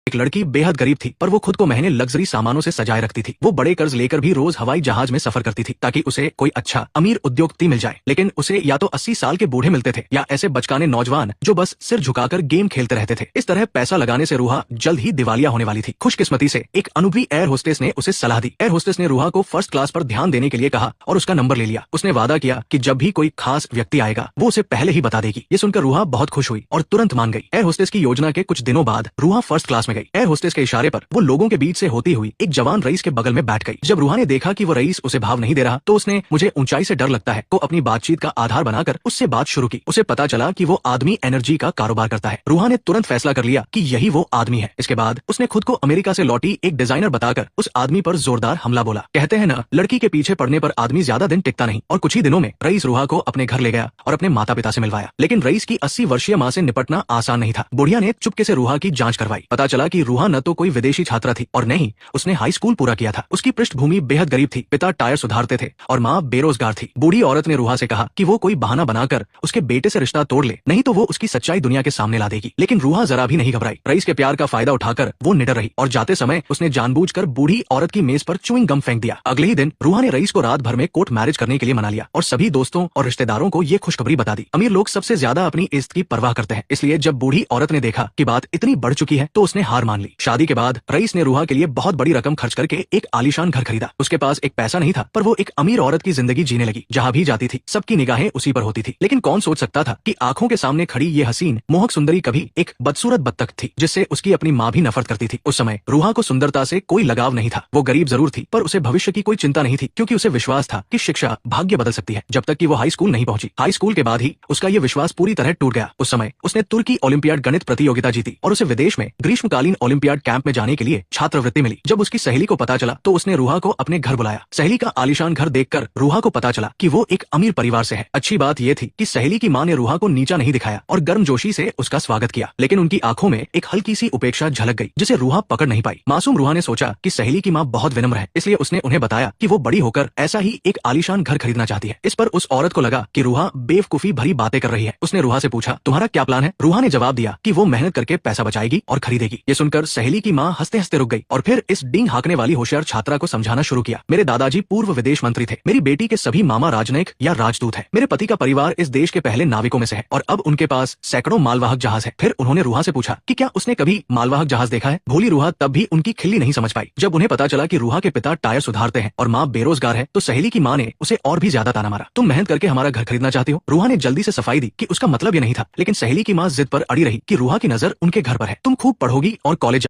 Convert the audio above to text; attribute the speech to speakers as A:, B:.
A: एक लड़की बेहद गरीब थी, पर वो खुद को महंगे लग्जरी सामानों से सजाए रखती थी। वो बड़े कर्ज लेकर भी रोज हवाई जहाज में सफर करती थी ताकि उसे कोई अच्छा अमीर उद्योगपति मिल जाए। लेकिन उसे या तो 80 साल के बूढ़े मिलते थे या ऐसे बचकाने नौजवान जो बस सिर झुकाकर गेम खेलते रहते थे। इस तरह पैसा लगाने से रूहा जल्द ही दिवालिया होने वाली थी। खुशकिस्मती से एक अनुभवी एयर होस्टेस ने उसे सलाह दी। एयर होस्टेस ने रूहा को फर्स्ट क्लास पर ध्यान देने के लिए कहा और उसका नंबर ले लिया। उसने वादा किया कि जब भी कोई खास व्यक्ति आएगा वो उसे पहले ही बता देगी। ये सुनकर रूहा बहुत खुश हुई और तुरंत मान गई। एयर होस्टेस की योजना के कुछ दिनों बाद रूहा फर्स्ट क्लास में गई। एयर होस्टेस के इशारे पर वो लोगों के बीच से होती हुई एक जवान रईस के बगल में बैठ गई। जब रूहा ने देखा कि वो रईस उसे भाव नहीं दे रहा तो उसने मुझे ऊंचाई से डर लगता है को अपनी बातचीत का आधार बनाकर उससे बात शुरू की। उसे पता चला कि वो आदमी एनर्जी का कारोबार करता है। रूहा ने तुरंत फैसला कर लिया कि यही वो आदमी है। इसके बाद उसने खुद को अमेरिका से लौटी एक डिजाइनर बताकर उस आदमी पर जोरदार हमला बोला। कहते हैं ना, लड़की के पीछे पड़ने पर आदमी ज्यादा दिन टिकता नहीं। और कुछ ही दिनों में रईस रूहा को अपने घर ले गया और अपने माता पिता से मिलवाया। लेकिन रईस की 80 वर्षीय माँ से निपटना आसान नहीं था। बुढ़िया ने चुपके से रूहा की जांच करवाई। पता चला कि रूहा न तो कोई विदेशी छात्रा थी और न ही उसने हाई स्कूल पूरा किया था। उसकी पृष्ठभूमि बेहद गरीब थी। पिता टायर सुधारते थे और माँ बेरोजगार थी। बूढ़ी औरत ने रूहा से कहा कि वो कोई बहाना बनाकर उसके बेटे से रिश्ता तोड़ ले, नहीं तो वो उसकी सच्चाई दुनिया के सामने ला देगी। लेकिन रूहा जरा भी नहीं घबराई। रईस के प्यार का फायदा उठाकर वो निडर रही और जाते समय उसने जानबूझकर बूढ़ी औरत की मेज पर च्युइंग गम फेंक दिया। अगले ही दिन रूहा ने रईस को रात भर में कोर्ट मैरिज करने के लिए मना लिया और सभी दोस्तों और रिश्तेदारों को ये खुशखबरी बता दी। अमीर लोग सबसे ज्यादा अपनी इज्जत की परवाह करते हैं, इसलिए जब बूढ़ी औरत ने देखा कि बात इतनी बढ़ चुकी है तो उसने हार मान ली। शादी के बाद रईस ने रूहा के लिए बहुत बड़ी रकम खर्च करके एक आलीशान घर खरीदा। उसके पास एक पैसा नहीं था, पर वो एक अमीर औरत की जिंदगी जीने लगी। जहाँ भी जाती थी सबकी निगाहें उसी पर होती थी। लेकिन कौन सोच सकता था कि आंखों के सामने खड़ी ये हसीन मोहक सुंदरी कभी एक बदसूरत बत्तख थी जिससे उसकी अपनी माँ भी नफरत करती थी। उस समय रूहा को सुंदरता से कोई लगाव नहीं था। वो गरीब जरूर थी, पर उसे भविष्य की कोई चिंता नहीं थी, क्योंकि उसे विश्वास था कि शिक्षा भाग्य बदल सकती है। जब तक कि वो हाई स्कूल नहीं पहुंची। हाई स्कूल के बाद ही उसका ये विश्वास पूरी तरह टूट गया। उस समय उसने तुर्की ओलंपियाड गणित प्रतियोगिता जीती और उसे विदेश में ग्रीष्मकालीन ओलंपियाड कैंप में जाने के लिए छात्रवृत्ति मिली। जब उसकी सहेली को पता चला तो उसने रूहा को अपने घर बुलाया। सहेली का आलीशान घर देखकर रूहा को पता चला कि वो एक अमीर परिवार से है। अच्छी बात यह थी कि सहेली की माँ ने रूहा को नीचा नहीं दिखाया और गर्मजोशी से उसका स्वागत किया। लेकिन उनकी आंखों में एक हल्की सी उपेक्षा झलक गई जिसे रूहा पकड़ नहीं पाई। मासूम रूहा ने सोचा कि सहेली की माँ बहुत विनम्र है, इसलिए उसने उन्हें बताया कि वो बड़ी होकर ऐसा ही एक आलीशान घर खरीदना चाहती है। इस पर उस औरत को लगा कि रूहा बेवकूफी भरी बातें कर रही है। उसने रूहा से पूछा, तुम्हारा क्या प्लान है? रूहा ने जवाब दिया कि वो मेहनत करके पैसा बचाएगी और खरीदेगी। ये सुनकर सहेली की माँ हंसते हंसते रुक गई और फिर इस डींग हाँकने वाली होशियार छात्रा को समझाना शुरू किया। मेरे दादाजी पूर्व विदेश मंत्री थे। मेरी बेटी के सभी मामा राजनयिक या राजदूत हैं। मेरे पति का परिवार इस देश के पहले नाविकों में से है और अब उनके पास सैकड़ों मालवाहक जहाज है। फिर उन्होंने रूहा से पूछा कि क्या उसने कभी मालवाहक जहाज देखा है। भोली रूहा तब भी उनकी खिल्ली नहीं समझ पाई। जब उन्हें पता चला कि रूहा के पिता टायर सुधारते हैं और माँ बेरोजगार है तो सहेली की माँ ने उसे और भी ज्यादा ताना मारा। तुम मेहनत करके हमारा घर खरीदना चाहती हो। रूहा ने जल्दी से सफाई दी कि उसका मतलब ये नहीं था, लेकिन सहेली की माँ जिद पर अड़ी रही कि रूहा की नजर उनके घर पर है। तुम खूब पढ़ोगी और कॉलेज